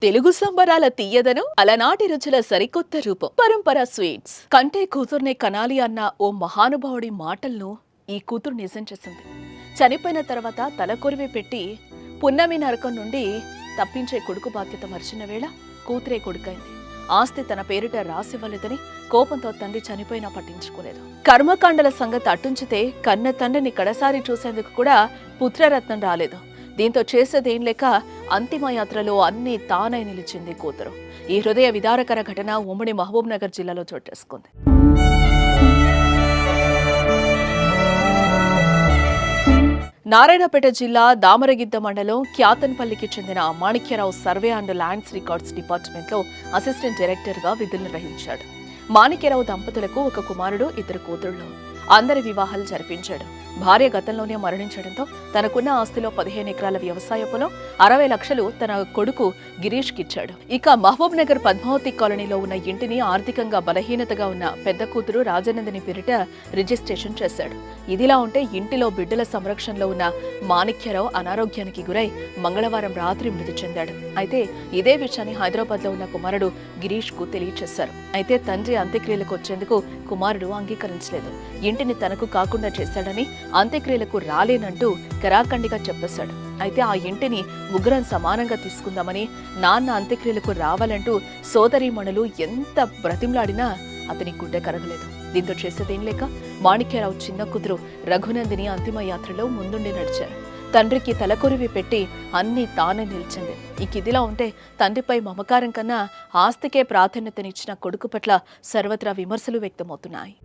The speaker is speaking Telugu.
తెలుగు సంబరాల తీయదను అలనాటి రుచుల సరికొత్త రూపం పరంపర స్వీట్స్. కంటే కూతుర్నే కనాలి అన్న ఓ మహానుభావుడి మాటలను ఈ కూతురు నిజం చేసింది. చనిపోయిన తర్వాత తలకొరివి పెట్టి పున్నమి నరకం నుండి తప్పించే కొడుకు బాధ్యత మర్చిన వేళ కూతురే కొడుకైంది. ఆస్తి తన పేరిట రాసివ్వలేదని కోపంతో తండ్రి చనిపోయినా పట్టించుకోలేదు. కర్మకాండల సంగతి అట్టుంచితే కన్న తండ్రిని కడసారి చూసేందుకు కూడా పుత్రరత్నం రాలేదు. దీంతో చేసేదేం లేక అంతిమయాత్రలో అన్నీ తానై నిలిచింది కూతురు. ఈ హృదయ విదారకర ఘటన ఉమ్మడి మహబూబ్ నగర్ జిల్లాలో చోటేసుకుంది. నారాయణపేట జిల్లా దామరగిద్ద మండలం క్యాతన్పల్లికి చెందిన Manikya Rao survey and lands records డిపార్ట్మెంట్లో అసిస్టెంట్ డైరెక్టర్గా విధులు నిర్వహించాడు. మాణిక్యరావు దంపతులకు ఒక కుమారుడు, ఇద్దరు కూతుళ్లు. అందరి వివాహాలు జరిపించాడు. భార్య గతంలోనే మరణించడంతో తనకున్న ఆస్తిలో 15 ఎకరాల వ్యవసాయ పొలం, 60 లక్షలు తన కొడుకు గిరీష్కి ఇచ్చాడు. ఇక మహబూబ్ నగర్ పద్మావతి కాలనీలో ఉన్న ఇంటిని ఆర్థికంగా బలహీనతగా ఉన్న పెద్ద కూతురు రాజనందిని పేరిట రిజిస్ట్రేషన్ చేశాడు. ఇదిలా ఉంటే ఇంటిలో బిడ్డల సంరక్షణలో ఉన్న మాణిక్యరావు అనారోగ్యానికి గురై మంగళవారం రాత్రి మృతి చెందాడు. అయితే ఇదే విషయాన్ని హైదరాబాద్ లో ఉన్న కుమారుడు గిరీష్ కు తెలియచేశారు. అయితే తండ్రి అంత్యక్రియలకు వచ్చేందుకు కుమారుడు అంగీకరించలేదు. ఇంటిని తనకు కాకుండా చేశాడని, అంత్యక్రియలకు రాలేనంటూ కరాఖండిగా చెప్పేశాడు. అయితే ఆ ఇంటిని ముగ్గురం సమానంగా తీసుకుందామని, నాన్న అంత్యక్రియలకు రావాలంటూ సోదరీమణులు ఎంత బ్రతిమలాడినా అతని గుండె కరగలేదు. దీంతో చేసేదేం లేక మాణిక్యరావు చిన్న కూతురు రఘునందిని అంతిమ యాత్రలో ముందుండి నడిచారు. తండ్రికి తలకొరివి పెట్టి అన్నీ తానే నిలిచింది. ఇదిలా ఉంటే తండ్రిపై మమకారం కన్నా ఆస్తికే ప్రాధాన్యతనిచ్చిన కొడుకు పట్ల సర్వత్రా విమర్శలు వ్యక్తమవుతున్నాయి.